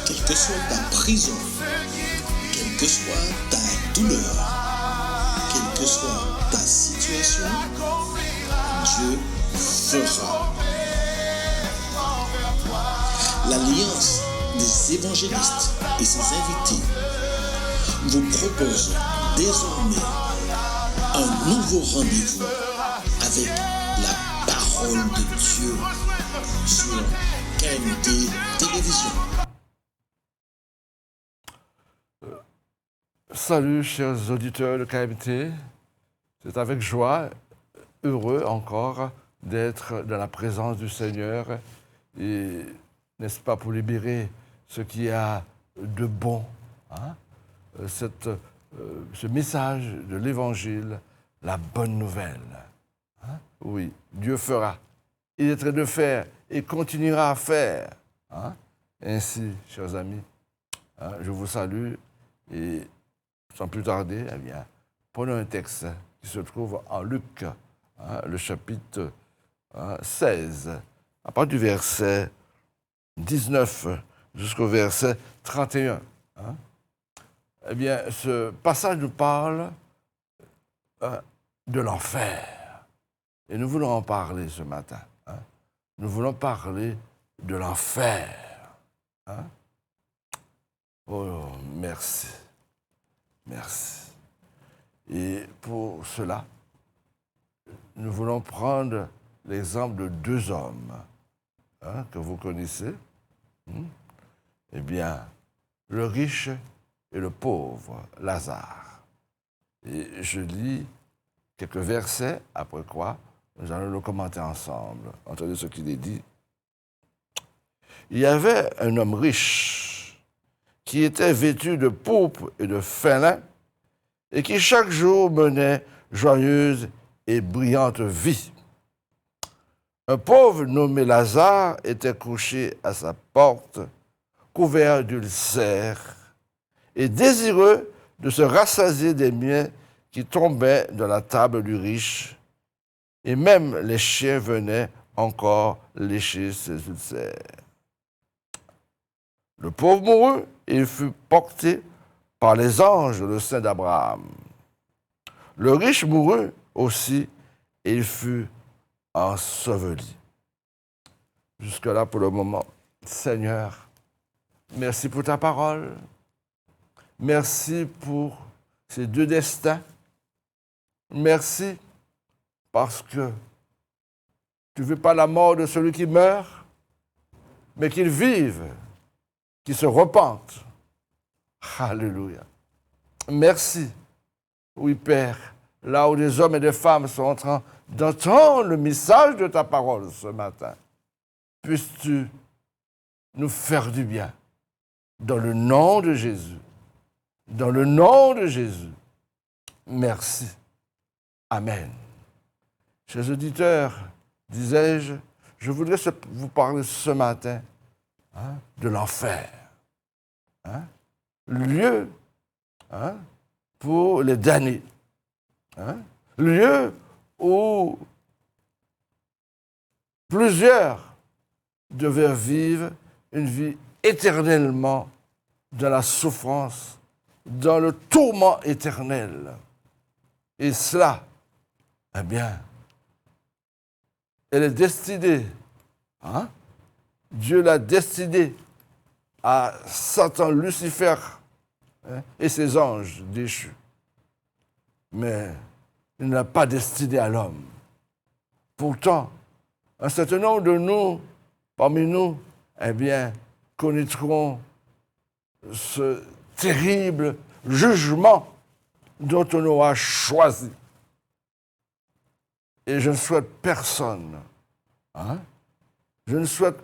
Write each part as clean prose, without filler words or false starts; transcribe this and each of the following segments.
Quelle que soit ta prison, quelle que soit ta douleur, quelle que soit ta situation, Dieu fera. L'Alliance des évangélistes et ses invités vous propose désormais un nouveau rendez-vous avec la parole de Dieu sur KMT Télévision. Salut chers auditeurs de KMT, c'est avec joie, heureux encore d'être dans la présence du Seigneur et n'est-ce pas pour libérer ce qu'il y a de bon, hein? Ce message de l'Évangile, la bonne nouvelle. Hein? Oui, Dieu fera. Il est en train de faire et continuera à faire. Hein? Ainsi, chers amis, hein, je vous salue et sans plus tarder, eh bien, prenons un texte qui se trouve en Luc, hein, le chapitre 16, à partir du verset 19 jusqu'au verset 31. Hein. Eh bien, ce passage nous parle de l'enfer. Et nous voulons en parler ce matin. Hein. Nous voulons parler de l'enfer. Hein. Oh, merci. Merci. Et pour cela, nous voulons prendre l'exemple de deux hommes que vous connaissez. Eh bien, le riche et le pauvre, Lazare. Et je lis quelques versets, après quoi nous allons le commenter ensemble. Entendez ce qu'il est dit. Il y avait un homme riche qui était vêtu de pourpre et de fin lin et qui chaque jour menait joyeuse et brillante vie. Un pauvre nommé Lazare était couché à sa porte, couvert d'ulcères et désireux de se rassasier des miens qui tombaient de la table du riche, et même les chiens venaient encore lécher ses ulcères. Le pauvre mourut et il fut porté par les anges dans le sein d'Abraham. Le riche mourut aussi et il fut enseveli. Jusque-là pour le moment. Seigneur, merci pour ta parole. Merci pour ces deux destins. Merci parce que tu ne veux pas la mort de celui qui meurt, mais qu'il vive, qu'il se repente. Alléluia. Merci. Oui, Père, là où des hommes et des femmes sont en train d'entendre le message de ta parole ce matin, puisses-tu nous faire du bien. Dans le nom de Jésus. Dans le nom de Jésus. Merci. Amen. Chers auditeurs, disais-je, je voudrais vous parler ce matin de l'enfer. Lieu pour les damnés. Lieu où plusieurs devaient vivre une vie éternellement dans la souffrance, dans le tourment éternel. Et cela, eh bien, elle est destinée, Dieu l'a destinée à Satan, Lucifer et ses anges déchus. Mais il ne l'a pas destiné à l'homme. Pourtant, un certain nombre de nous, parmi nous, eh bien, connaîtront ce terrible jugement dont on aura choisi. Et je ne souhaite personne, je ne souhaite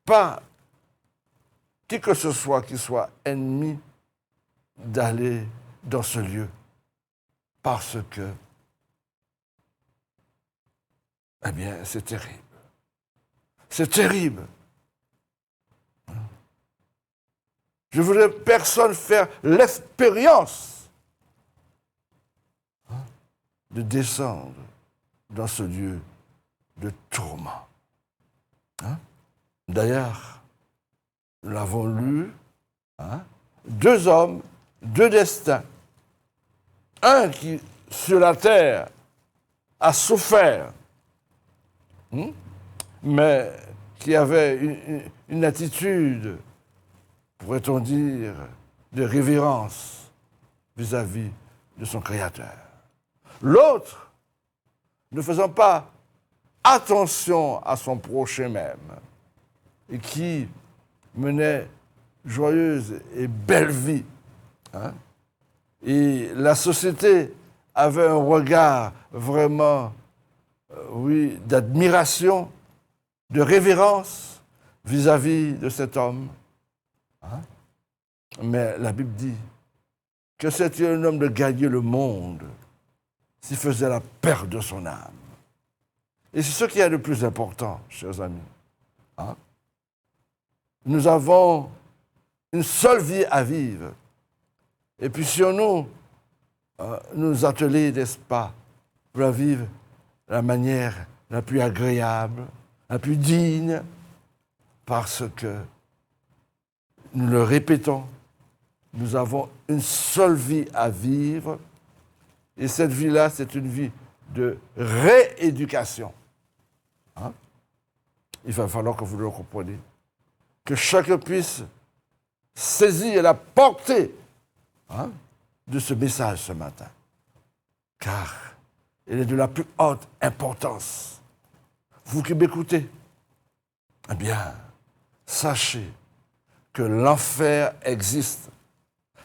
pas qui que ce soit qui soit ennemi d'aller dans ce lieu. Parce que, eh bien, c'est terrible. C'est terrible. Je ne voudrais personne faire l'expérience de descendre dans ce lieu de tourment. D'ailleurs, nous l'avons lu Hein? Deux hommes, deux destins. Un qui, sur la terre, a souffert, mais qui avait une attitude, pourrait-on dire, de révérence vis-à-vis de son Créateur. L'autre, ne faisant pas attention à son prochain même, et qui menait joyeuse et belle vie. Hein? Et la société avait un regard vraiment, oui, d'admiration, de révérence vis-à-vis de cet homme. Hein? Mais la Bible dit que c'était un homme de gagner le monde s'il faisait la perte de son âme. Et c'est ce qui est le plus important, chers amis. Hein? Nous avons une seule vie à vivre. Et puis si nous atteler, n'est-ce pas, pour la vivre de la manière la plus agréable, la plus digne, parce que, nous le répétons, nous avons une seule vie à vivre, et cette vie-là, c'est une vie de rééducation. Hein? Il va falloir que vous le compreniez, que chacun puisse saisir la portée de ce message ce matin, car il est de la plus haute importance. Vous qui m'écoutez, eh bien, sachez que l'enfer existe.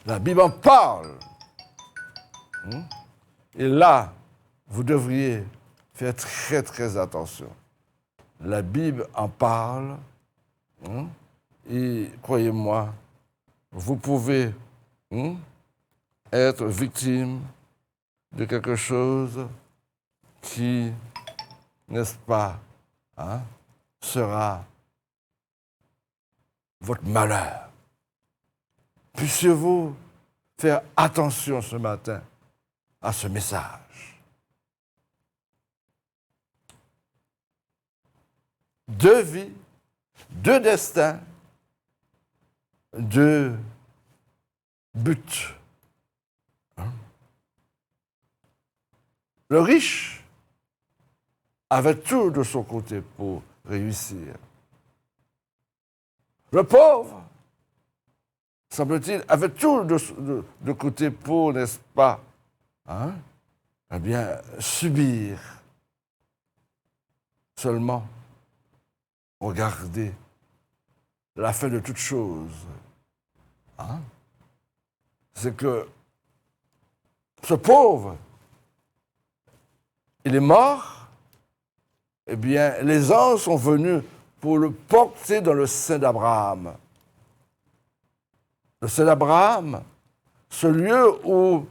La Bible en parle. Et là, vous devriez faire très, très attention. La Bible en parle. Et croyez-moi, vous pouvez être victime de quelque chose qui, n'est-ce pas, sera votre malheur. Puissiez-vous faire attention ce matin à ce message. Deux vies, deux destins, deux buts. Le riche avait tout de son côté pour réussir. Le pauvre, semble-t-il, avait tout de côté pour, n'est-ce pas, eh bien, subir. Seulement, regardez la fin de toute chose. C'est que ce pauvre, il est mort, eh bien, les anges sont venus pour le porter dans le sein d'Abraham. Le sein d'Abraham, ce lieu où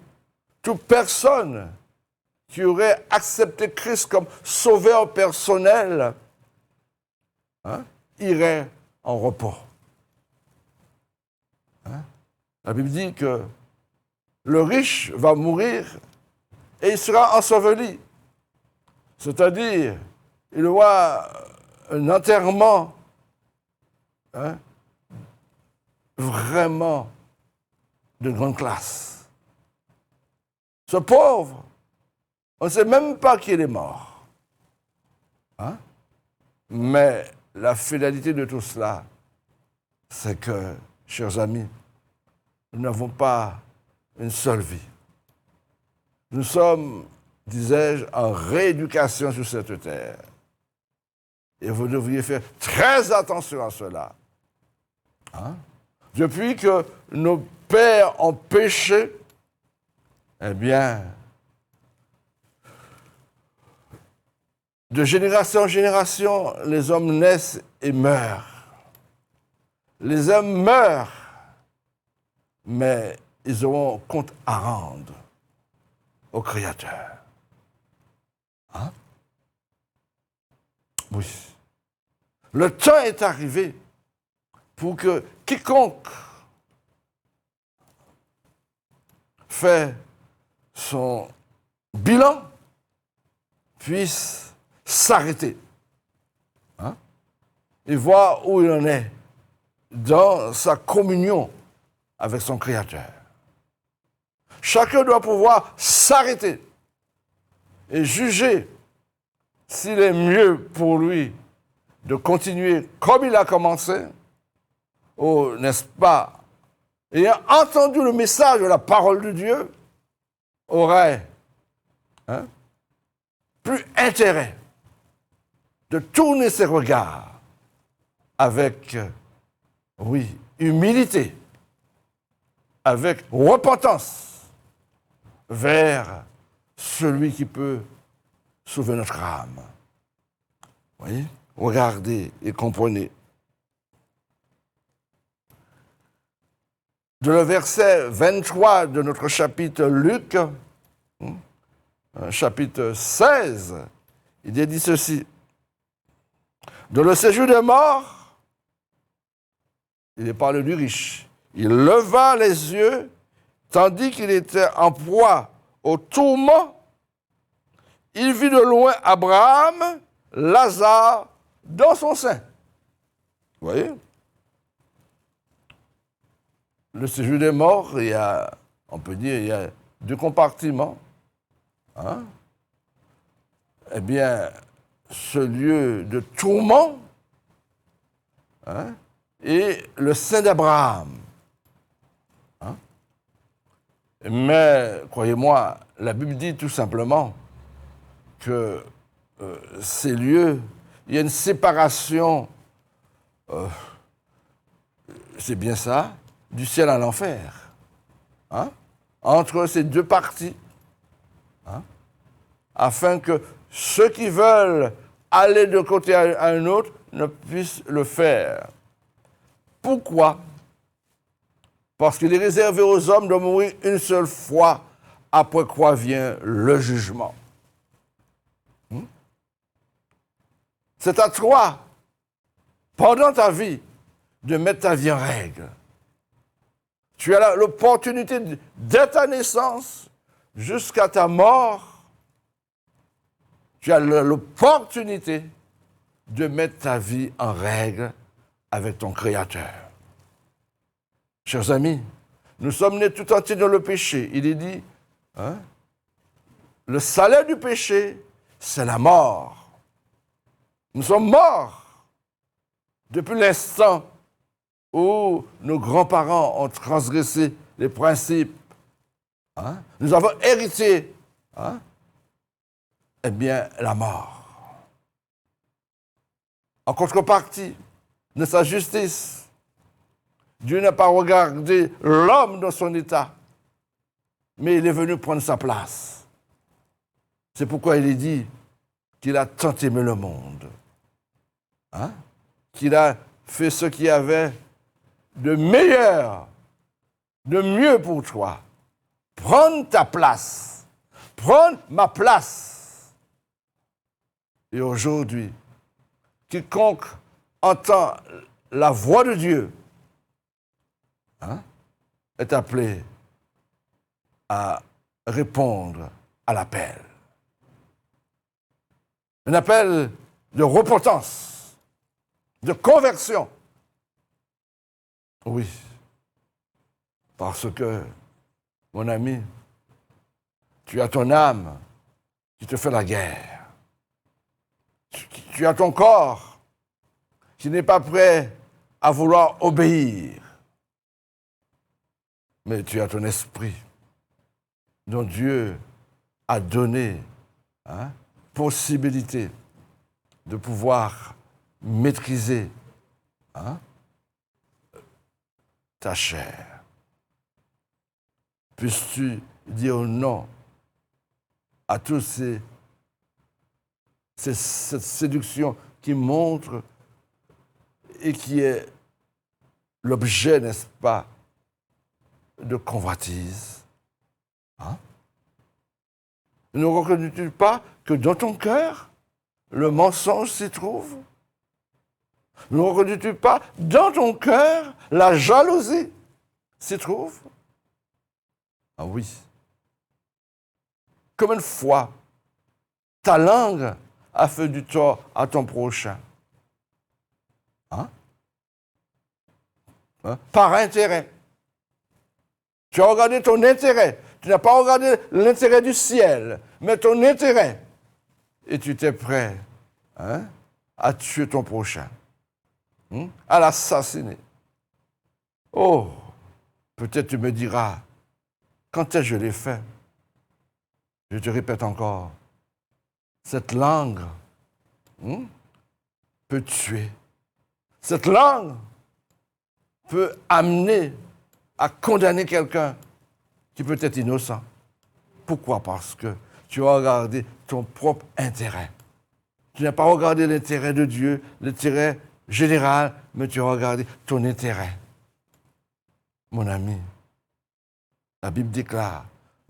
toute personne qui aurait accepté Christ comme sauveur personnel irait en repos. La Bible dit que le riche va mourir et il sera enseveli. C'est-à-dire, il aura un enterrement vraiment de grande classe. Ce pauvre, on ne sait même pas qu'il est mort. Mais la finalité de tout cela, c'est que, chers amis, nous n'avons pas une seule vie. Nous sommes, disais-je, en rééducation sur cette terre. Et vous devriez faire très attention à cela. Depuis que nos pères ont péché, eh bien, de génération en génération, les hommes naissent et meurent. Les hommes meurent, mais ils auront compte à rendre au Créateur. Oui. Le temps est arrivé pour que quiconque fait son bilan puisse s'arrêter et voir où il en est dans sa communion avec son Créateur. Chacun doit pouvoir s'arrêter et juger s'il est mieux pour lui de continuer comme il a commencé, ou, n'est-ce pas, ayant entendu le message de la parole de Dieu, aurait plus intérêt de tourner ses regards avec, humilité, avec repentance vers celui qui peut sauver notre âme. Vous voyez? Regardez et comprenez. De le verset 23 de notre chapitre Luc, chapitre 16, il est dit ceci. De le séjour des morts, il parle du riche. Il leva les yeux, tandis qu'il était en proie au tourment. Il vit de loin Abraham, Lazare, dans son sein. Vous voyez? Le séjour des morts, on peut dire, il y a deux compartiments. Eh bien, ce lieu de tourment et le sein d'Abraham. Mais, croyez-moi, la Bible dit tout simplement que ces lieux, il y a une séparation, c'est bien ça, du ciel à l'enfer, entre ces deux parties, afin que ceux qui veulent aller d'un côté à un autre ne puissent le faire. Pourquoi? Parce qu'il est réservé aux hommes de mourir une seule fois, après quoi vient le jugement. C'est à toi, pendant ta vie, de mettre ta vie en règle. Tu as l'opportunité, dès ta naissance jusqu'à ta mort, tu as l'opportunité de mettre ta vie en règle avec ton Créateur. Chers amis, nous sommes nés tout entiers dans le péché. Il est dit, le salaire du péché, c'est la mort. Nous sommes morts depuis l'instant où nos grands-parents ont transgressé les principes. Nous avons hérité, eh bien, la mort. En contrepartie de sa justice, Dieu n'a pas regardé l'homme dans son état, mais il est venu prendre sa place. C'est pourquoi il est dit qu'il a tant aimé le monde, qu'il a fait ce qu'il y avait de meilleur, de mieux pour toi. Prendre ta place, prendre ma place. Et aujourd'hui, quiconque entend la voix de Dieu est appelé à répondre à l'appel. Un appel de repentance, de conversion. Oui, parce que, mon ami, tu as ton âme qui te fait la guerre. Tu as ton corps qui n'est pas prêt à vouloir obéir. Mais tu as ton esprit dont Dieu a donné possibilité de pouvoir maîtriser ta chair. Puisses-tu dire non à toutes cette séduction qui montre et qui est l'objet, n'est-ce pas, de convoitise. Ne reconnais-tu pas que dans ton cœur, le mensonge s'y trouve? Ne reconnais-tu pas dans ton cœur, la jalousie s'y trouve? Ah oui. Combien de fois ta langue a fait du tort à ton prochain? Par intérêt. Tu as regardé ton intérêt. Tu n'as pas regardé l'intérêt du ciel, mais ton intérêt. Et tu étais prêt à tuer ton prochain, à l'assassiner. Oh, peut-être tu me diras, quand est-ce que je l'ai fait? Je te répète encore, cette langue peut tuer. Cette langue peut amener à condamner quelqu'un qui peut être innocent. Pourquoi? Parce que tu as regardé ton propre intérêt. Tu n'as pas regardé l'intérêt de Dieu, l'intérêt général, mais tu as regardé ton intérêt. Mon ami, la Bible déclare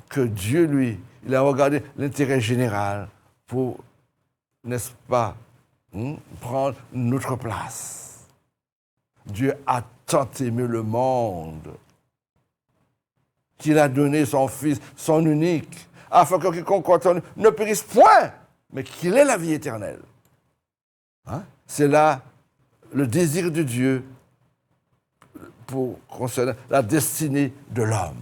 que Dieu, lui, il a regardé l'intérêt général pour, n'est-ce pas, prendre notre place. Dieu a tant aimé le monde qu'il a donné son Fils, son unique, afin que quiconque croit en lui ne périsse point, mais qu'il ait la vie éternelle. C'est là le désir de Dieu pour concerner la destinée de l'homme.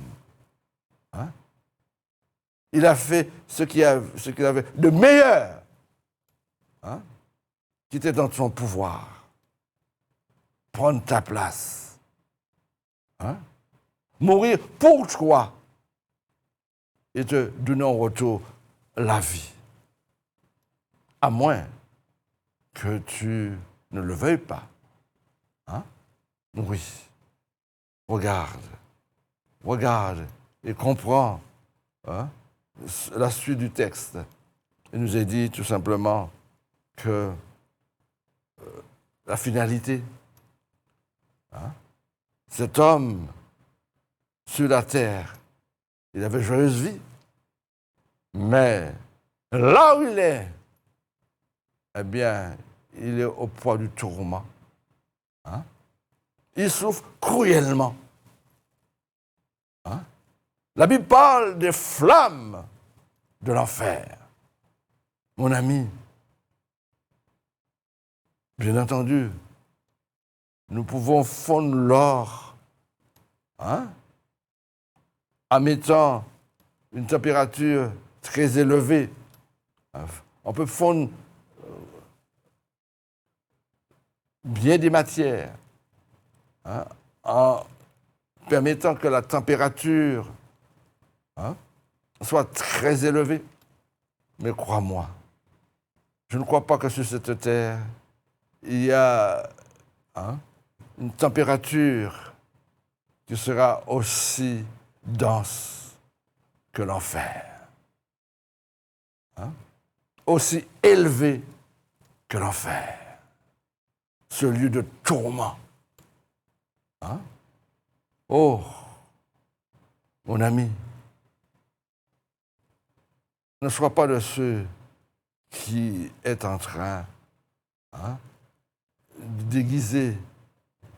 Il a fait ce qu'il avait de meilleur, qui était dans son pouvoir. Prendre ta place. Mourir pour toi et te donner en retour la vie. À moins que tu ne le veuilles pas. Oui. Regarde et comprends la suite du texte. Il nous est dit tout simplement que la finalité, cet homme sur la terre, il avait joyeuse vie, mais là où il est, eh bien, il est au poids du tourment. Il souffre cruellement. La Bible parle des flammes de l'enfer. Mon ami, bien entendu, nous pouvons fondre l'or en mettant une température très élevée. On peut fondre bien des matières en permettant que la température soit très élevée. Mais crois-moi, je ne crois pas que sur cette terre, il y a une température qui sera aussi dense que l'enfer. Aussi élevée que l'enfer. Ce lieu de tourment. Oh, mon ami, ne sois pas de ceux qui est en train de déguiser,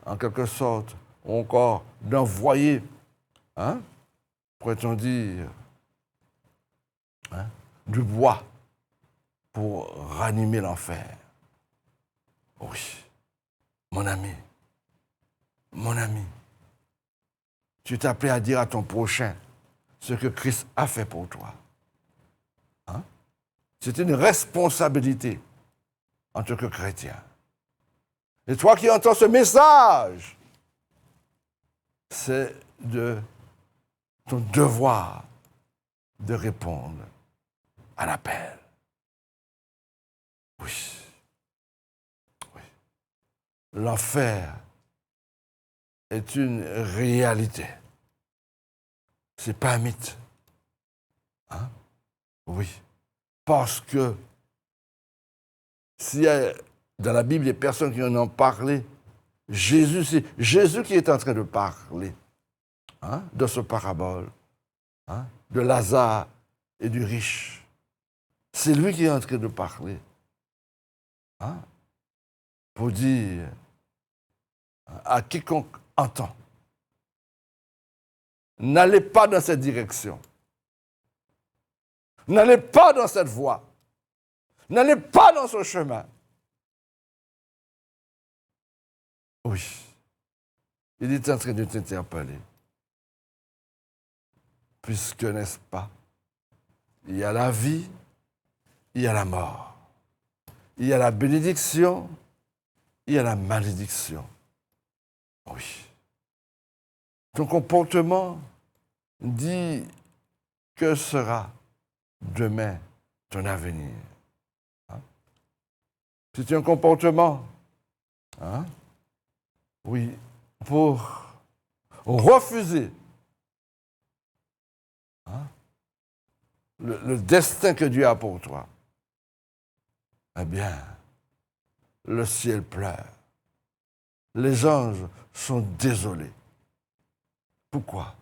en quelque sorte, ou encore d'envoyer, pourrait-on dire, du bois pour ranimer l'enfer. Oui, mon ami, tu es appelé à dire à ton prochain ce que Christ a fait pour toi. C'est une responsabilité en tant que chrétien. Et toi qui entends ce message, c'est de ton devoir de répondre à l'appel. Oui. L'enfer est une réalité. Ce n'est pas un mythe. Oui. Parce que s'il y a dans la Bible des personnes qui en ont parlé, c'est Jésus qui est en train de parler de ce parabole, de Lazare et du riche. C'est lui qui est en train de parler. Pour dire à quiconque entend, n'allez pas dans cette direction. N'allez pas dans cette voie. N'allez pas dans ce chemin. Oui. Il est en train de t'interpeller. puisque, n'est-ce pas, il y a la vie, il y a la mort. Il y a la bénédiction, il y a la malédiction. Oui. Ton comportement dit que sera demain ton avenir. Hein? C'est un comportement, hein? Oui, pour refuser, hein, le destin que Dieu a pour toi. Eh bien, le ciel pleure. Les anges sont désolés. Pourquoi?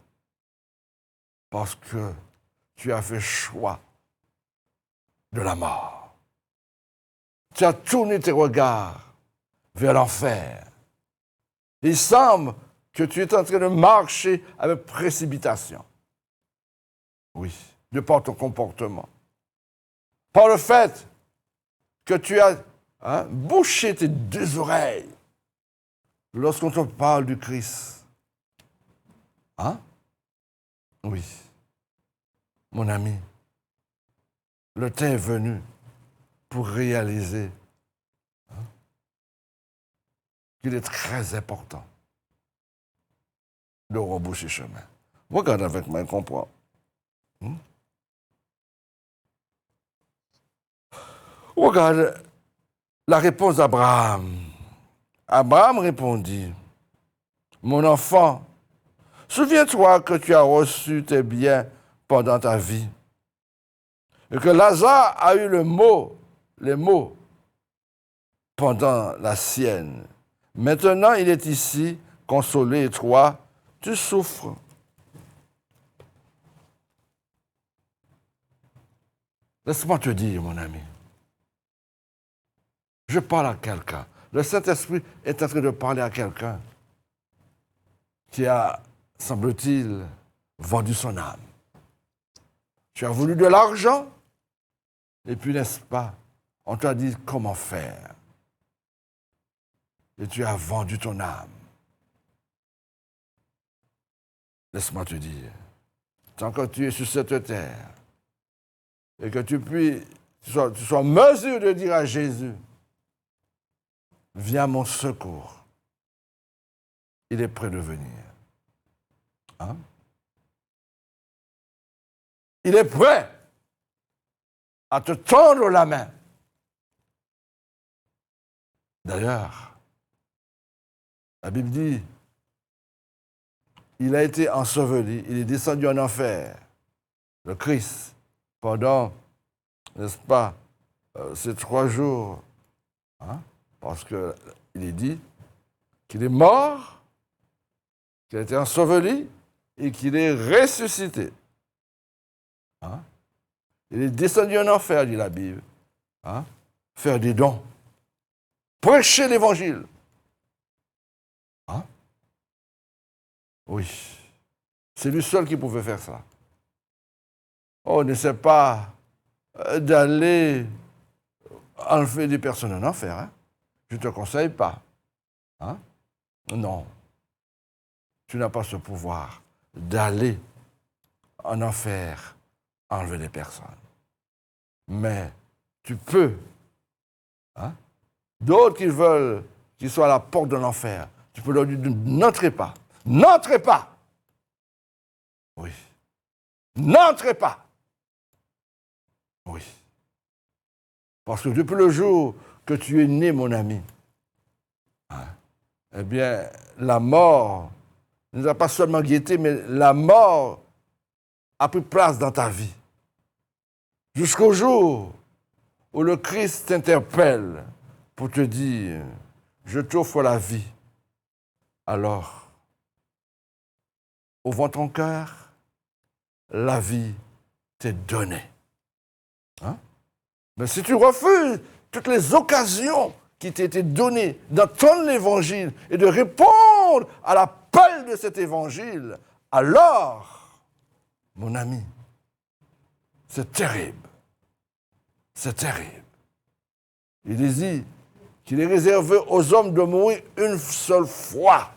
Parce que tu as fait choix de la mort. Tu as tourné tes regards vers l'enfer. Il semble que tu es en train de marcher avec précipitation. Oui, de par ton comportement. Par le fait que tu as bouché tes deux oreilles lorsqu'on te parle du Christ. Hein? Oui. Mon ami, le temps est venu pour réaliser qu'il est très important de rebrousser chemin. Regarde avec moi, comprends. Regarde la réponse d'Abraham. Abraham répondit, « Mon enfant, souviens-toi que tu as reçu tes biens pendant ta vie, et que Lazare a eu les maux pendant la sienne. Maintenant, il est ici, consolé, et toi, tu souffres. » Laisse-moi te dire, mon ami, je parle à quelqu'un. Le Saint-Esprit est en train de parler à quelqu'un qui a, semble-t-il, vendu son âme. Tu as voulu de l'argent, et puis, n'est-ce pas, on t'a dit comment faire. Et tu as vendu ton âme. Laisse-moi te dire, tant que tu es sur cette terre, et que tu sois en mesure de dire à Jésus, viens à mon secours, il est prêt de venir. Hein? Il est prêt à te tendre la main. D'ailleurs, la Bible dit, il a été enseveli, il est descendu en enfer, le Christ, pendant, n'est-ce pas, ces 3 jours, hein, parce qu'il est dit qu'il est mort, qu'il a été enseveli et qu'il est ressuscité. Hein? Il est descendu en enfer, dit la Bible, hein, faire des dons, prêcher l'Évangile. Hein? Oui, c'est lui seul qui pouvait faire ça. On n'essaie pas d'aller enlever des personnes en enfer. Hein? Je ne te conseille pas. Hein? Non. Tu n'as pas ce pouvoir d'aller en enfer enlever des personnes. Mais tu peux. Hein? D'autres qui veulent qu'ils soient à la porte de l'enfer, tu peux leur dire, n'entrez pas. N'entrez pas. Oui. N'entrez pas. Oui. Parce que depuis le jour que tu es né, mon ami, hein, eh bien, la mort ne nous a pas seulement guetté, mais la mort a pris place dans ta vie. Jusqu'au jour où le Christ t'interpelle pour te dire, je t'offre la vie. Alors, ouvre ton cœur, la vie t'est donnée. Hein? Mais si tu refuses toutes les occasions qui t'étaient données d'entendre l'Évangile et de répondre à l'appel de cet Évangile, alors, mon ami, c'est terrible. C'est terrible. Il est dit qu'il est réservé aux hommes de mourir une seule fois,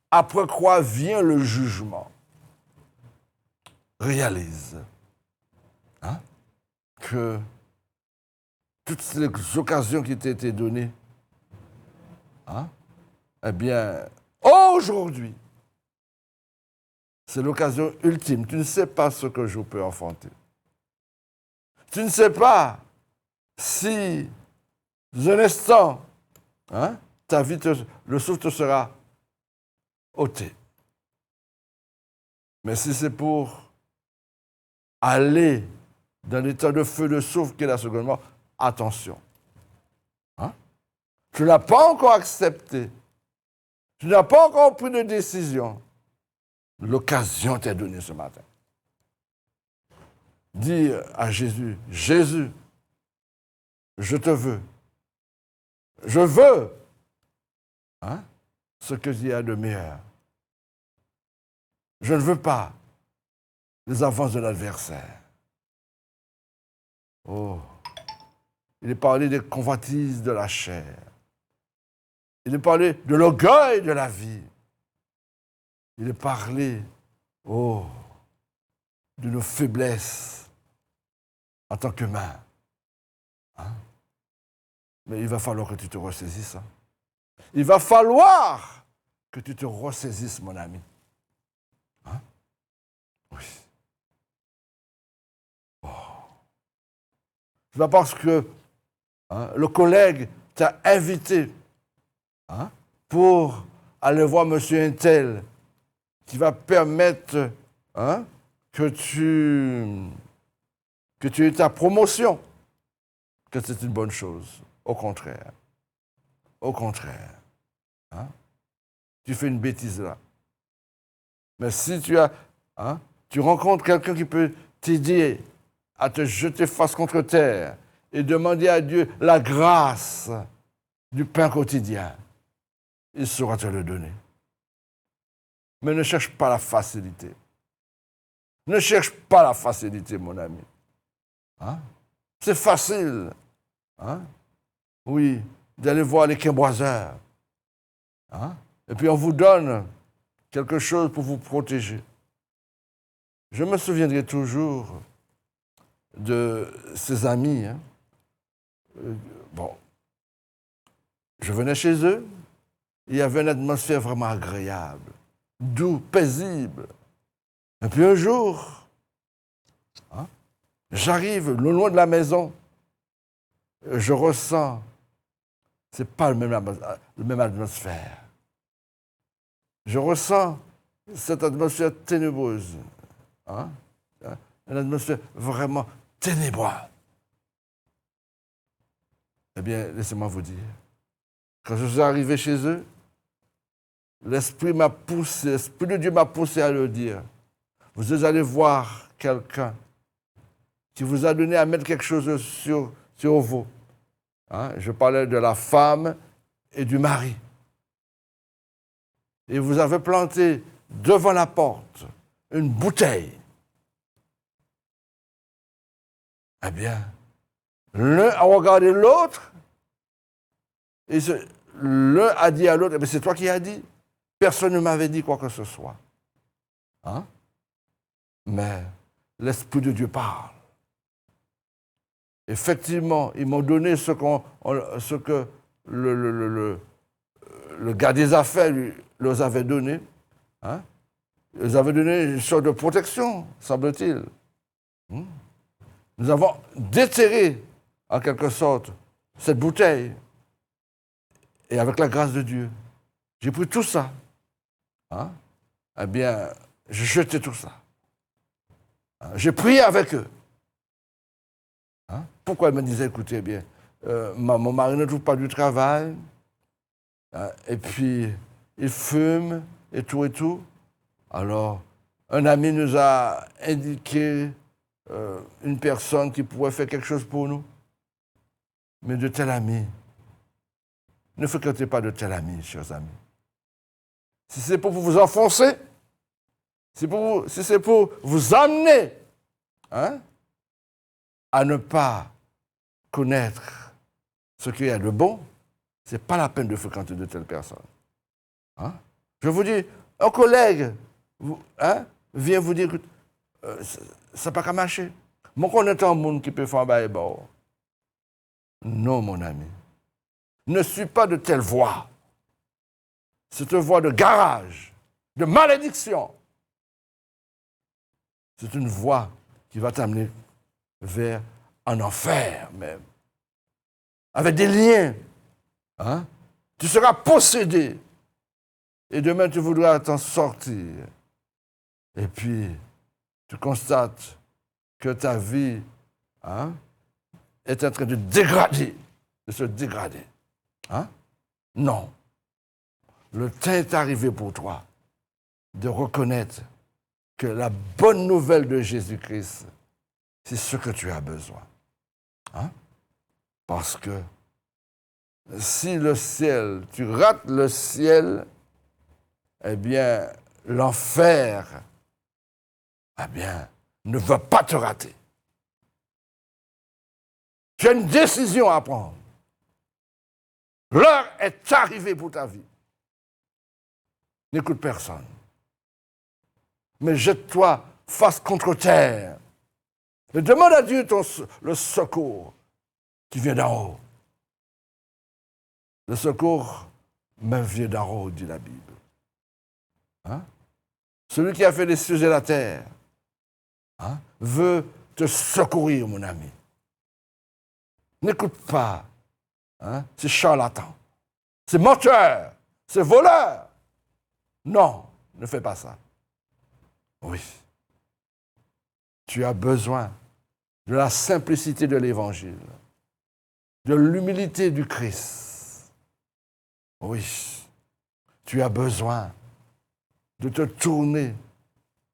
après quoi vient le jugement. réalise que toutes les occasions qui t'ont été données, eh bien, aujourd'hui, c'est l'occasion ultime. Tu ne sais pas ce que je peux enfanter. Tu ne sais pas si, dans un instant, ta vie, le souffle te sera ôté. Mais si c'est pour aller dans l'état de feu de souffle qui est la seconde mort, attention. Tu n'as pas encore accepté. Tu n'as pas encore pris de décision. L'occasion t'est donnée ce matin. Dis à Jésus, Jésus, je te veux. Je veux ce que il y a de meilleur. Je ne veux pas les avances de l'adversaire. Oh, il est parlé des convoitises de la chair. Il est parlé de l'orgueil de la vie. Il est parlé, de nos faiblesses en tant qu'humain. Mais il va falloir que tu te ressaisisses. Il va falloir que tu te ressaisisses, mon ami. Oui. C'est pas parce que le collègue t'a invité pour aller voir monsieur Intel qui va permettre que tu aies ta promotion, que c'est une bonne chose. Au contraire. Au contraire. Tu fais une bêtise là. Mais si tu rencontres quelqu'un qui peut t'aider à te jeter face contre terre et demander à Dieu la grâce du pain quotidien, il saura te le donner. Mais ne cherche pas la facilité. Ne cherche pas la facilité, mon ami. C'est facile. Oui, d'aller voir les quimboiseurs. Et puis on vous donne quelque chose pour vous protéger. Je me souviendrai toujours de ces amis. Je venais chez eux, il y avait une atmosphère vraiment agréable, doux, paisible. Et puis un jour, j'arrive le loin de la maison, je ressens, c'est pas le même atmosphère. Je ressens cette atmosphère ténébreuse. Une atmosphère vraiment ténébreuse. Eh bien, laissez-moi vous dire, quand je suis arrivé chez eux, l'Esprit de Dieu m'a poussé à leur dire, vous allez voir quelqu'un qui vous a donné à mettre quelque chose sur vous. Je parlais de la femme et du mari. Et vous avez planté devant la porte une bouteille. Eh bien, l'un a regardé l'autre et l'un a dit à l'autre, c'est toi qui as dit. Personne ne m'avait dit quoi que ce soit. Mais l'Esprit de Dieu parle. Effectivement, ils m'ont donné ce que le gars des affaires leur avait donné. Ils avaient donné une sorte de protection, semble-t-il. Nous avons déterré, en quelque sorte, cette bouteille. Et avec la grâce de Dieu, j'ai pris tout ça. Eh bien, j'ai jeté tout ça. J'ai prié avec eux. Pourquoi ils me disaient, écoutez, eh bien, mon mari ne trouve pas du travail, et puis il fume, et tout et tout. Alors, un ami nous a indiqué une personne qui pourrait faire quelque chose pour nous. Mais de tel ami, ne fréquentez pas de tel ami, chers amis. Si c'est pour vous enfoncer, si c'est pour vous amener à ne pas connaître ce qu'il y a de bon, ce n'est pas la peine de fréquenter de telles personnes. Je vous dis, un collègue vient vous dire, ça n'a pas qu'à marcher. Moi, on est un monde qui peut faire un bail bon. Non, mon ami. Ne suis pas de telle voie. C'est une voie de garage, de malédiction. C'est une voie qui va t'amener vers un enfer même. Avec des liens. Hein? Tu seras possédé. Et demain, tu voudras t'en sortir. Et puis, tu constates que ta vie est en train de dégrader, de se dégrader. Hein? Non. Le temps est arrivé pour toi de reconnaître que la bonne nouvelle de Jésus-Christ, c'est ce que tu as besoin. Hein? Parce que si le ciel, tu rates le ciel, eh bien, l'enfer, eh bien, ne va pas te rater. Tu as une décision à prendre. L'heure est arrivée pour ta vie. N'écoute personne. Mais jette-toi face contre terre. Et demande à Dieu le secours qui vient d'en haut. Le secours me vient d'en haut, dit la Bible. Hein? Celui qui a fait les cieux et la terre veut te secourir, mon ami. N'écoute pas. C'est charlatan. C'est menteur. C'est voleur. Non, ne fais pas ça. Oui. Tu as besoin de la simplicité de l'Évangile, de l'humilité du Christ. Oui. Tu as besoin de te tourner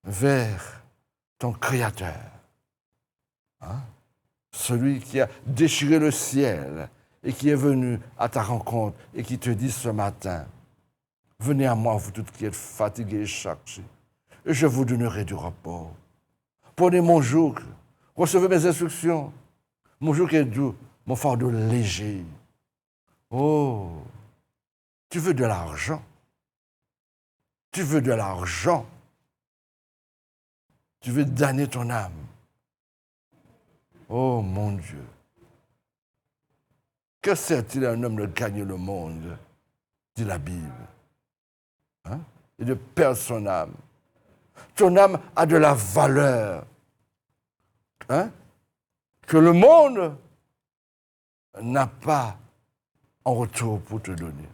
vers ton Créateur. Celui qui a déchiré le ciel et qui est venu à ta rencontre et qui te dit ce matin, venez à moi, vous tous qui êtes fatigués et chargés, et je vous donnerai du repos. Prenez mon joug, recevez mes instructions. Mon joug est doux, mon fardeau léger. Oh, tu veux de l'argent? Tu veux de l'argent? Tu veux damner ton âme? Oh mon Dieu! Que sert-il à un homme de gagner le monde, dit la Bible, et de perdre son âme? Ton âme a de la valeur que le monde n'a pas en retour pour te donner.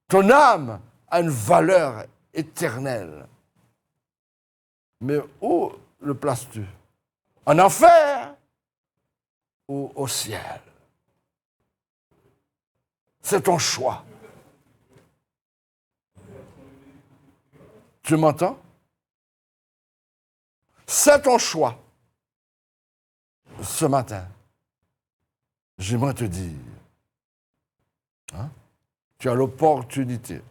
Ton âme a une valeur éternelle. Mais où le places-tu? En enfer ou au ciel? C'est ton choix. Tu m'entends? C'est ton choix. Ce matin, j'aimerais te dire, tu as l'opportunité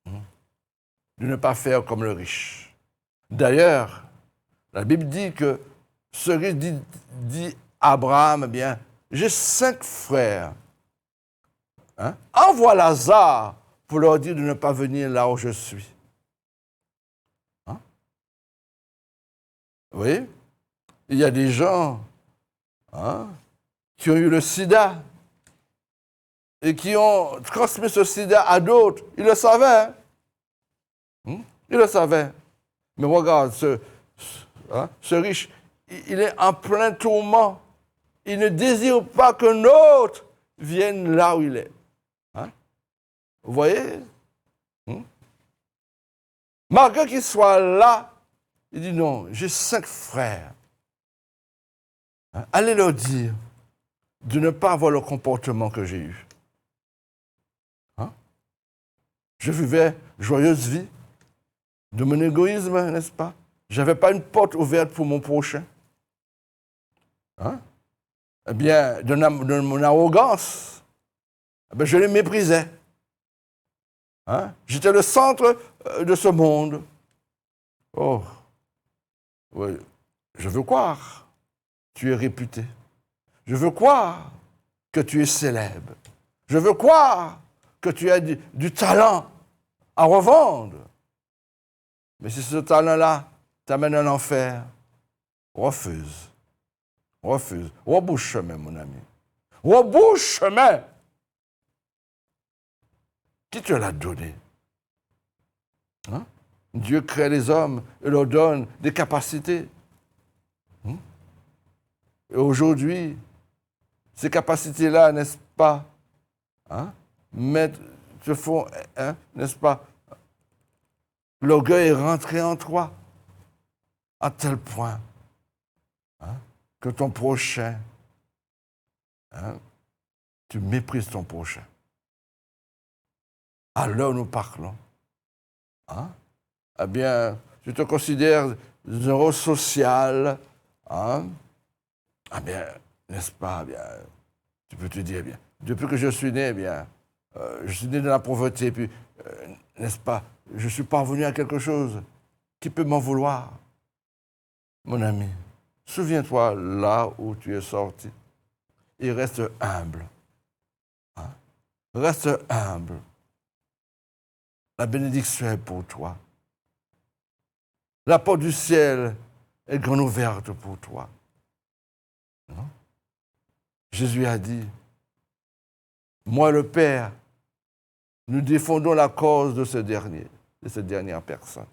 de ne pas faire comme le riche. D'ailleurs, la Bible dit que ce riche dit à Abraham, eh bien, j'ai 5 frères. Envoie Lazare pour leur dire de ne pas venir là où je suis. Oui, il y a des gens qui ont eu le sida et qui ont transmis ce sida à d'autres. Ils le savaient. Ils le savaient. Mais regarde, ce riche, il est en plein tourment. Il ne désire pas qu'un autre vienne là où il est. Vous voyez? Malgré qu'il soit là, il dit non, j'ai 5 frères. Allez leur dire de ne pas avoir le comportement que j'ai eu. Je vivais joyeuse vie de mon égoïsme, n'est-ce pas? Je n'avais pas une porte ouverte pour mon prochain. Eh bien, de mon arrogance, je les méprisais. J'étais le centre de ce monde. Oh, oui, je veux croire que tu es réputé. Je veux croire que tu es célèbre. Je veux croire que tu as du talent à revendre. Mais si ce talent-là t'amène en enfer, refuse. Refuse. Rebouche chemin, mon ami. Rebouche chemin. Qui te l'a donné? Hein? Dieu crée les hommes et leur donne des capacités. Et aujourd'hui, ces capacités-là, n'est-ce pas, te font, n'est-ce pas, l'orgueil est rentré en toi à tel point que ton prochain, tu méprises ton prochain. À l'heure où nous parlons, eh bien, tu te considères neurosocial, eh bien, n'est-ce pas, eh bien, tu peux te dire, eh bien, depuis que je suis né, eh bien, je suis né dans la pauvreté, puis, n'est-ce pas, je suis parvenu à quelque chose. Qui peut m'en vouloir? Mon ami, souviens-toi là où tu es sorti et reste humble. Reste humble. La bénédiction est pour toi. La porte du ciel est grande ouverte pour toi. Non? Jésus a dit, moi et le Père, nous défendons la cause de cette dernière personne.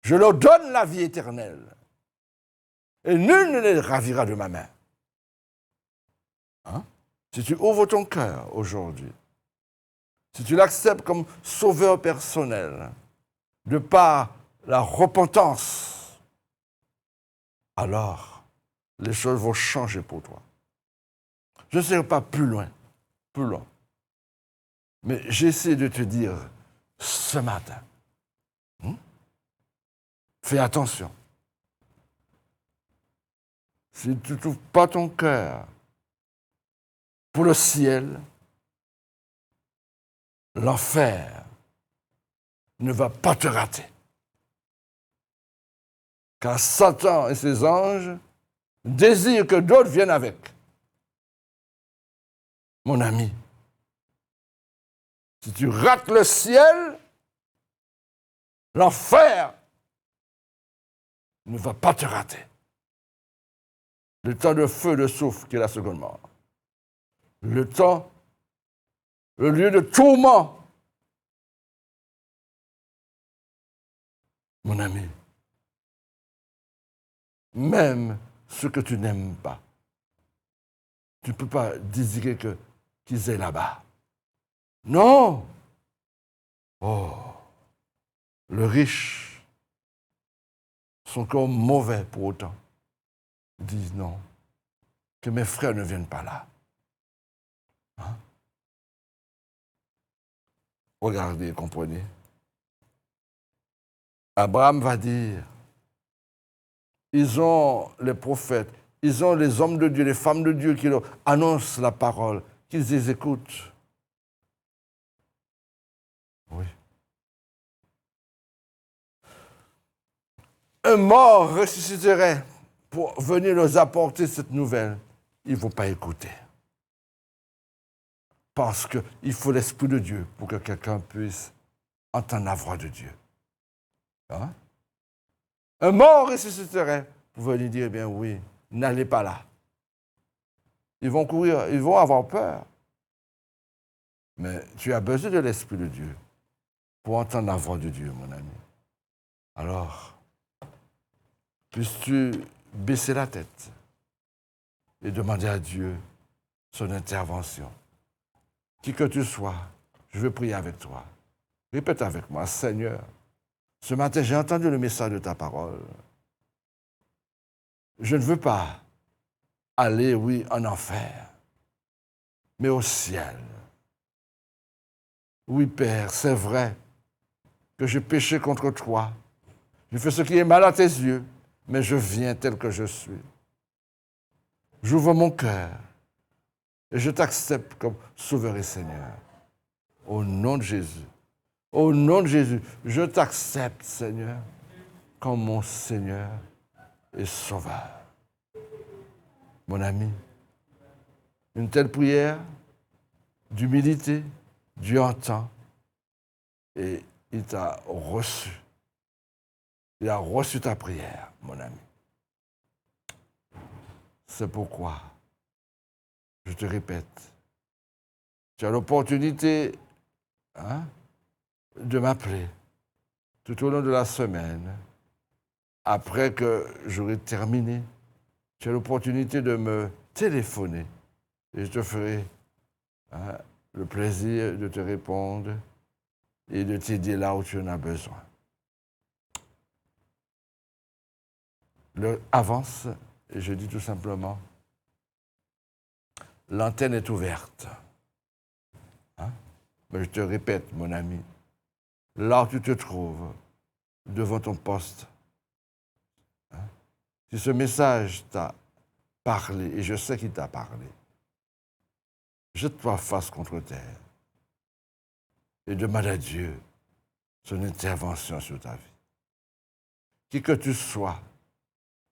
Je leur donne la vie éternelle. Et nul ne les ravira de ma main. Si tu ouvres ton cœur aujourd'hui, si tu l'acceptes comme sauveur personnel, de par la repentance, alors les choses vont changer pour toi. Je ne serai pas plus loin, mais j'essaie de te dire ce matin, fais attention. Si tu ne trouves pas ton cœur pour le ciel, l'enfer ne va pas te rater. Car Satan et ses anges désirent que d'autres viennent avec. Mon ami, si tu rates le ciel, l'enfer ne va pas te rater. Le temps de feu, de souffle, qui est la seconde mort. Le lieu de tourment. Mon ami, même ce que tu n'aimes pas, tu ne peux pas désirer qu'ils aient là-bas. Non! Oh! Le riche, son corps mauvais pour autant, disent non, que mes frères ne viennent pas là. Regardez, comprenez. Abraham va dire, ils ont les prophètes, ils ont les hommes de Dieu, les femmes de Dieu qui leur annoncent la parole, qu'ils les écoutent. Oui. Un mort ressusciterait pour venir leur apporter cette nouvelle. Ils ne vont pas écouter. Parce qu'il faut l'Esprit de Dieu pour que quelqu'un puisse entendre la voix de Dieu. Un mort ressusciterait pour venir dire, eh bien oui, n'allez pas là. Ils vont courir, ils vont avoir peur. Mais tu as besoin de l'Esprit de Dieu pour entendre la voix de Dieu, mon ami. Alors, puisses-tu baisser la tête et demander à Dieu son intervention. Qui que tu sois, je veux prier avec toi. Répète avec moi, Seigneur, ce matin, j'ai entendu le message de ta parole. Je ne veux pas aller, oui, en enfer, mais au ciel. Oui, Père, c'est vrai que j'ai péché contre toi. J'ai fait ce qui est mal à tes yeux, mais je viens tel que je suis. J'ouvre mon cœur et je t'accepte comme Sauveur et Seigneur. Au nom de Jésus. Au nom de Jésus, je t'accepte, Seigneur, comme mon Seigneur et Sauveur. Mon ami, une telle prière d'humilité, Dieu entend et il t'a reçu. Il a reçu ta prière, mon ami. C'est pourquoi, je te répète, tu as l'opportunité de m'appeler tout au long de la semaine. Après que j'aurai terminé, tu as l'opportunité de me téléphoner et je te ferai le plaisir de te répondre et de t'aider là où tu en as besoin. Avance, et je dis tout simplement, l'antenne est ouverte. Mais je te répète, mon ami, là où tu te trouves, devant ton poste, si ce message t'a parlé, et je sais qu'il t'a parlé, jette-toi face contre terre et demande à Dieu son intervention sur ta vie. Qui que tu sois,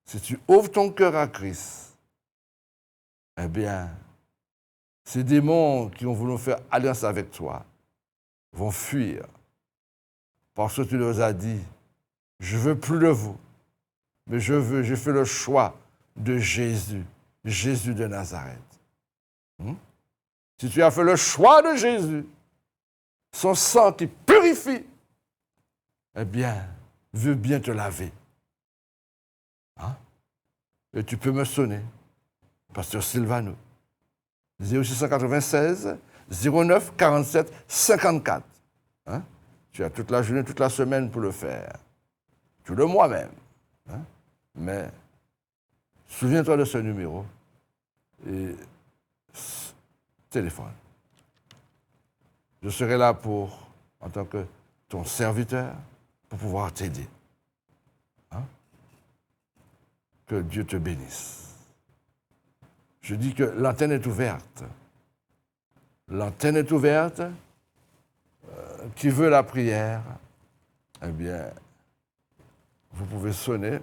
si tu ouvres ton cœur à Christ, eh bien, ces démons qui ont voulu faire alliance avec toi vont fuir. Parce que tu leur as dit, je ne veux plus de vous, mais je fais le choix de Jésus, Jésus de Nazareth. Si tu as fait le choix de Jésus, son sang qui purifie, eh bien, veut bien te laver. Et tu peux me sonner, Pasteur Sylvano, 0696 09 47 54. Tu as toute la journée, toute la semaine pour le faire. Tout le mois même. Mais souviens-toi de ce numéro et téléphone. Je serai là en tant que ton serviteur, pour pouvoir t'aider. Que Dieu te bénisse. Je dis que l'antenne est ouverte. L'antenne est ouverte. Qui veut la prière, eh bien, vous pouvez sonner.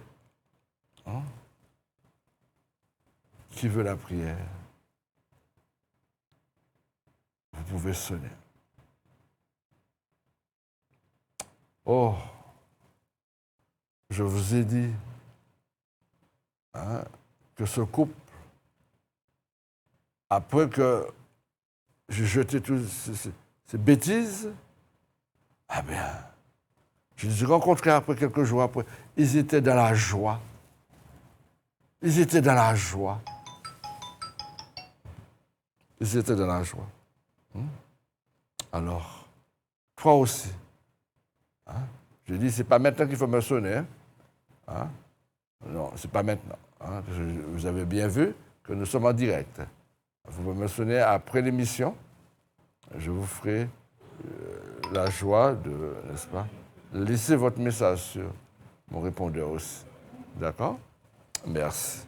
Qui veut la prière, vous pouvez sonner. Oh, je vous ai dit que ce couple, après que j'ai jeté toutes ces bêtises, eh bien, je les ai rencontrés après quelques jours après. Ils étaient dans la joie. Ils étaient dans la joie. Ils étaient dans la joie. Alors, toi aussi. Je dis, c'est pas maintenant qu'il faut me sonner. Non, c'est pas maintenant. Vous avez bien vu que nous sommes en direct. Vous pouvez me sonner après l'émission. Je vous ferai la joie de, n'est-ce pas, laisser votre message sur mon répondeur aussi. D'accord? Merci.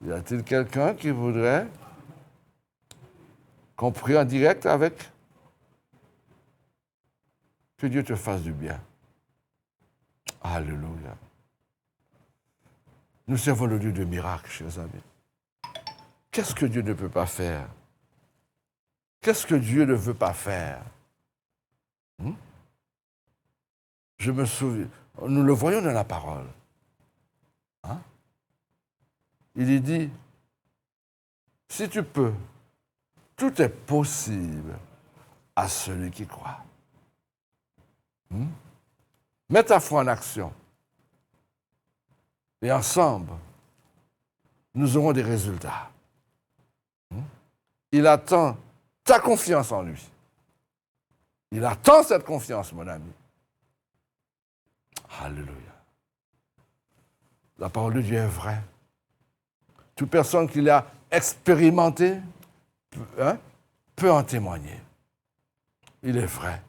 Y a-t-il quelqu'un qui voudrait qu'on prie en direct avec? Que Dieu te fasse du bien. Alléluia. Nous servons le Dieu de miracles, chers amis. Qu'est-ce que Dieu ne peut pas faire? Qu'est-ce que Dieu ne veut pas faire? Je me souviens, nous le voyons dans la parole. Il est dit, si tu peux, tout est possible à celui qui croit. Mets ta foi en action. Et ensemble, nous aurons des résultats. Il attend ta confiance en lui. Il attend cette confiance, mon ami. Alléluia. La parole de Dieu est vraie. Toute personne qui l'a expérimentée peut en témoigner. Il est vrai.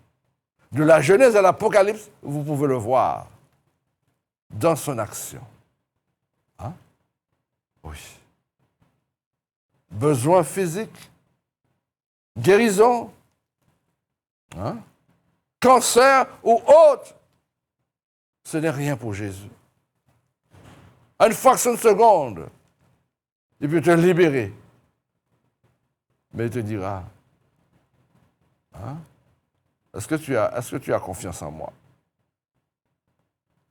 De la Genèse à l'Apocalypse, vous pouvez le voir dans son action. Oui. Besoin physique, guérison, cancer ou autre, ce n'est rien pour Jésus. À une fraction de seconde, il peut te libérer. Mais il te dira, Est-ce que tu as confiance en moi?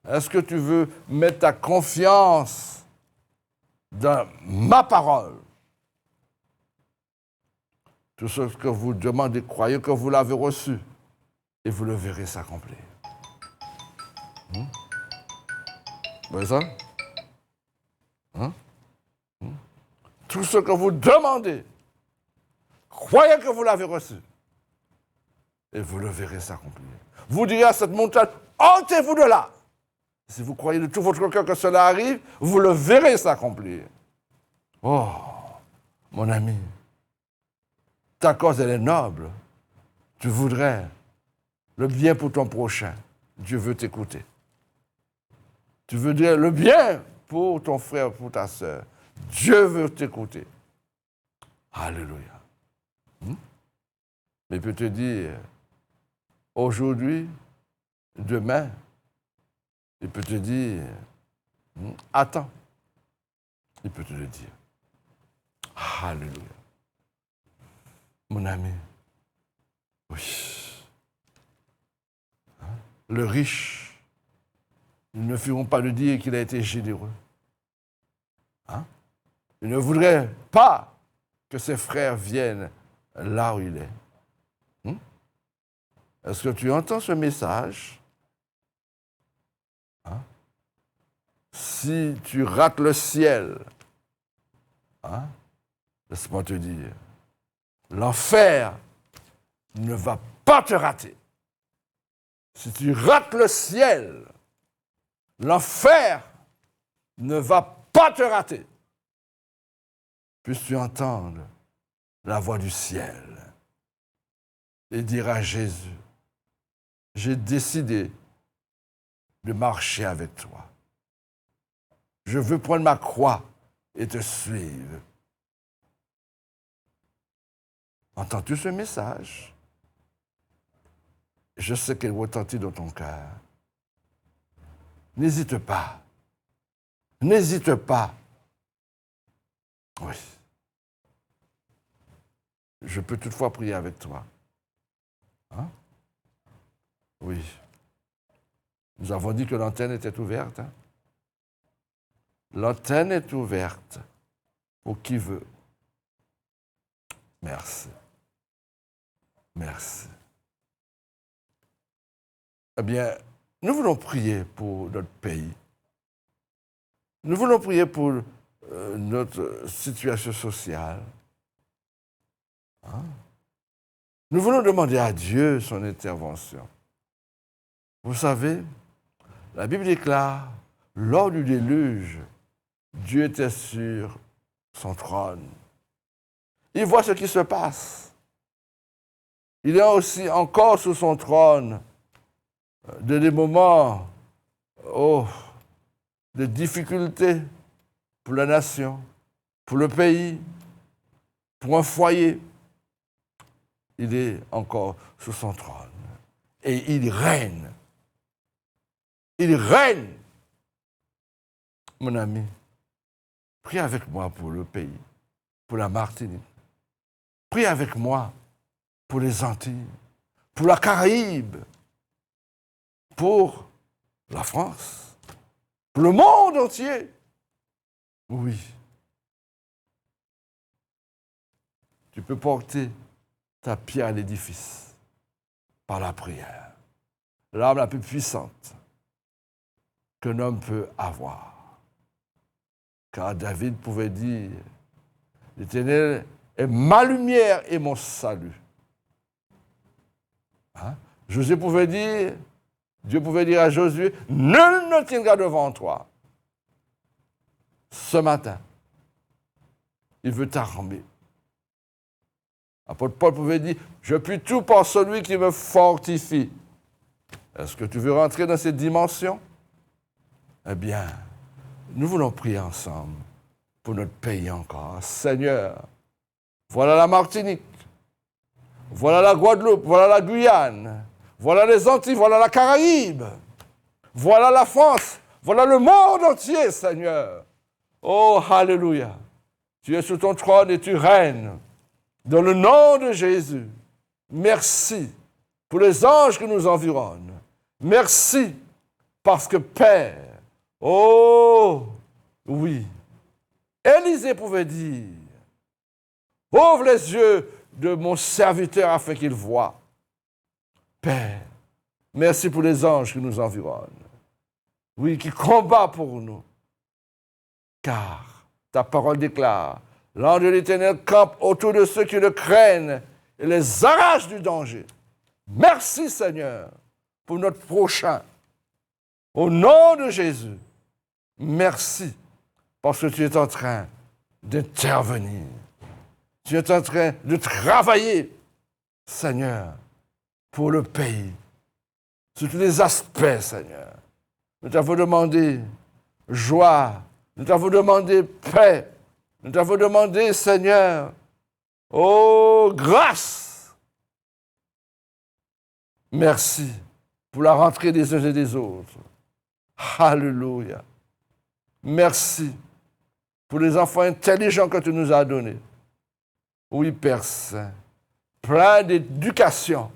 Est-ce que tu veux mettre ta confiance dans ma parole? Tout ce que vous demandez, croyez que vous l'avez reçu et vous le verrez s'accomplir. Vous voyez ça? Tout ce que vous demandez, croyez que vous l'avez reçu et vous le verrez s'accomplir. Vous direz à cette montagne, ôtez-vous de là. Si vous croyez de tout votre cœur que cela arrive, vous le verrez s'accomplir. Oh, mon ami, ta cause, elle est noble. Tu voudrais le bien pour ton prochain. Dieu veut t'écouter. Tu voudrais le bien pour ton frère, pour ta sœur. Dieu veut t'écouter. Alléluia. Mais il peut te dire, aujourd'hui, demain, il peut te dire, attends. Il peut te le dire. Alléluia. Mon ami, oui. Le riche, ils ne feront pas le dire qu'il a été généreux. Il ne voudrait pas que ses frères viennent là où il est. Est-ce que tu entends ce message? Si tu rates le ciel, laisse-moi te dire, l'enfer ne va pas te rater. Si tu rates le ciel, l'enfer ne va pas te rater. Puisses-tu entendre la voix du ciel et dire à Jésus, j'ai décidé de marcher avec toi. Je veux prendre ma croix et te suivre. Entends-tu ce message? Je sais qu'il retentit dans ton cœur. N'hésite pas. N'hésite pas. Oui. Je peux toutefois prier avec toi. Oui. Nous avons dit que l'antenne était ouverte. L'antenne est ouverte pour qui veut. Merci. Merci. Eh bien, nous voulons prier pour notre pays. Nous voulons prier pour notre situation sociale. Nous voulons demander à Dieu son intervention. Vous savez, la Bible déclare, lors du déluge, Dieu était sur son trône. Il voit ce qui se passe. Il est aussi encore sur son trône de des moments de difficultés pour la nation, pour le pays, pour un foyer. Il est encore sur son trône. Et il règne. Il règne. Mon ami, prie avec moi pour le pays, pour la Martinique. Prie avec moi pour les Antilles, pour la Caraïbe, pour la France, pour le monde entier. Oui. Tu peux porter ta pierre à l'édifice par la prière. L'arme la plus puissante qu'un homme peut avoir. Car David pouvait dire, l'Éternel est ma lumière et mon salut. Josué pouvait dire, Dieu pouvait dire à Josué, nul ne tiendra devant toi. Ce matin, il veut t'armer. L'apôtre Paul pouvait dire, je puis tout par celui qui me fortifie. Est-ce que tu veux rentrer dans cette dimension? Eh bien, nous voulons prier ensemble pour notre pays encore. Seigneur, voilà la Martinique, voilà la Guadeloupe, voilà la Guyane, voilà les Antilles, voilà la Caraïbe, voilà la France, voilà le monde entier, Seigneur. Oh, alléluia. Tu es sur ton trône et tu règnes. Dans le nom de Jésus, merci pour les anges qui nous environnent. Merci parce que Père, oh oui, Élisée pouvait dire, ouvre les yeux de mon serviteur afin qu'il voie. Père, merci pour les anges qui nous environnent. Oui, qui combattent pour nous. Car ta parole déclare, l'ange de l'Éternel campe autour de ceux qui le craignent et les arrache du danger. Merci Seigneur pour notre prochain. Au nom de Jésus, merci parce que tu es en train d'intervenir. Tu es en train de travailler, Seigneur, pour le pays, sur tous les aspects, Seigneur. Nous t'avons demandé joie, nous t'avons demandé paix, nous t'avons demandé, Seigneur, oh, grâce. Merci pour la rentrée des uns et des autres. Alléluia. Merci pour les enfants intelligents que tu nous as donnés. Oui, Père Saint, plein d'éducation,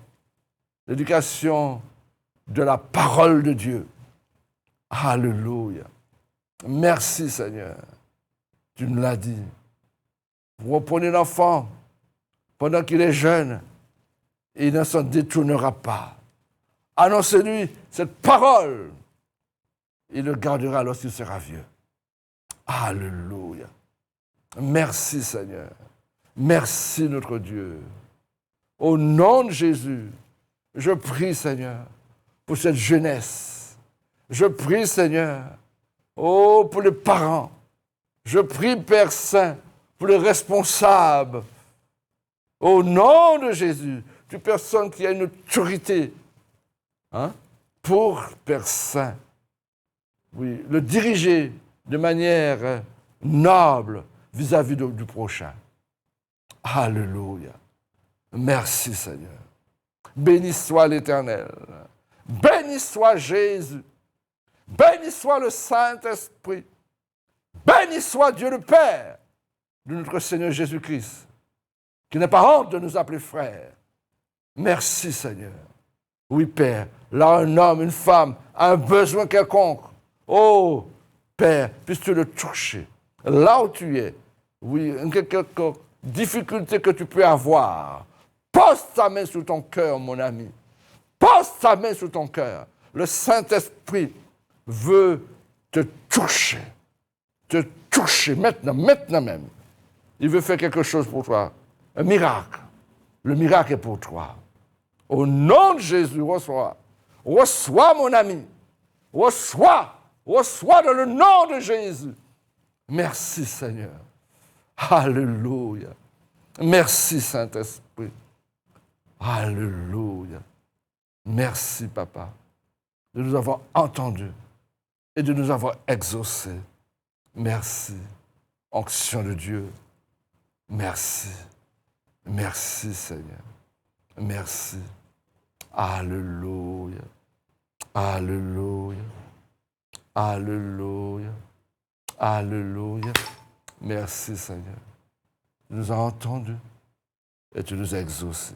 l'éducation de la parole de Dieu. Alléluia. Merci, Seigneur. Tu nous l'as dit. Vous reprenez l'enfant pendant qu'il est jeune et il ne s'en détournera pas. Annoncez-lui cette parole. Il le gardera lorsqu'il sera vieux. Alléluia. Merci, Seigneur. Merci, notre Dieu. Au nom de Jésus, je prie, Seigneur, pour cette jeunesse. Je prie, Seigneur, oh, pour les parents. Je prie, Père Saint, pour les responsables. Au nom de Jésus, toute personne qui a une autorité, pour, Père Saint, oui, le diriger de manière noble vis-à-vis du prochain. Alléluia. Merci, Seigneur. Béni soit l'Éternel. Béni soit Jésus. Béni soit le Saint-Esprit. Béni soit Dieu le Père de notre Seigneur Jésus-Christ, qui n'a pas honte de nous appeler frères. Merci, Seigneur. Oui, Père, là, un homme, une femme a un besoin quelconque. Oh, Père, puisses-tu le toucher. Là où tu es, oui, quelque difficulté que tu peux avoir, pose ta main sur ton cœur, mon ami. Pose ta main sur ton cœur. Le Saint-Esprit veut te toucher. Te toucher maintenant même. Il veut faire quelque chose pour toi. Un miracle. Le miracle est pour toi. Au nom de Jésus, reçois. Reçois, mon ami. Reçois. Reçois dans le nom de Jésus. Merci, Seigneur. Alléluia. Merci, Saint-Esprit. Alléluia. Merci, Papa, de nous avoir entendus et de nous avoir exaucés. Merci. Onction de Dieu. Merci. Merci, Seigneur. Merci. Alléluia. Alléluia. Alléluia. Alléluia. Merci, Seigneur. Tu nous as entendus et tu nous as exaucés.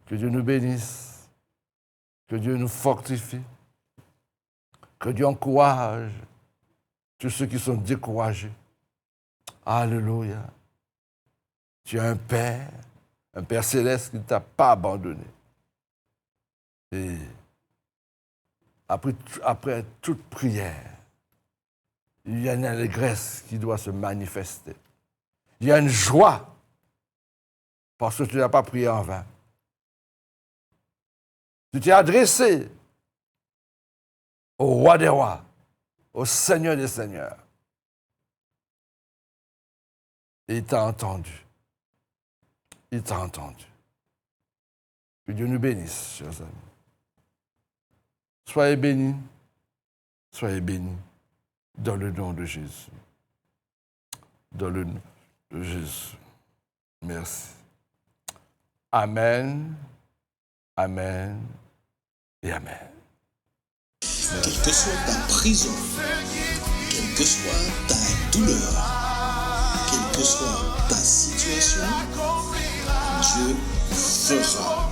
Que Dieu nous bénisse. Que Dieu nous fortifie. Que Dieu encourage tous ceux qui sont découragés. Alléluia. Tu as un Père céleste qui ne t'a pas abandonné. Et après toute prière, il y a une allégresse qui doit se manifester. Il y a une joie parce que tu n'as pas prié en vain. Tu t'es adressé au roi des rois, au Seigneur des seigneurs. Et il t'a entendu. Il t'a entendu. Que Dieu nous bénisse, chers amis. Soyez bénis dans le nom de Jésus. Dans le nom de Jésus. Merci. Amen, amen et amen. Quelle que soit ta prison, quelle que soit ta douleur, quelle que soit ta situation, Dieu fera.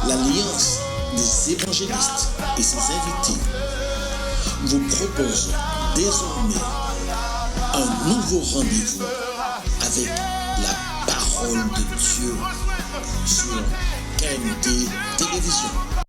l'Alliance des évangélistes et ses invités vous propose désormais un nouveau rendez-vous avec la parole de Dieu sur KMT Télévision.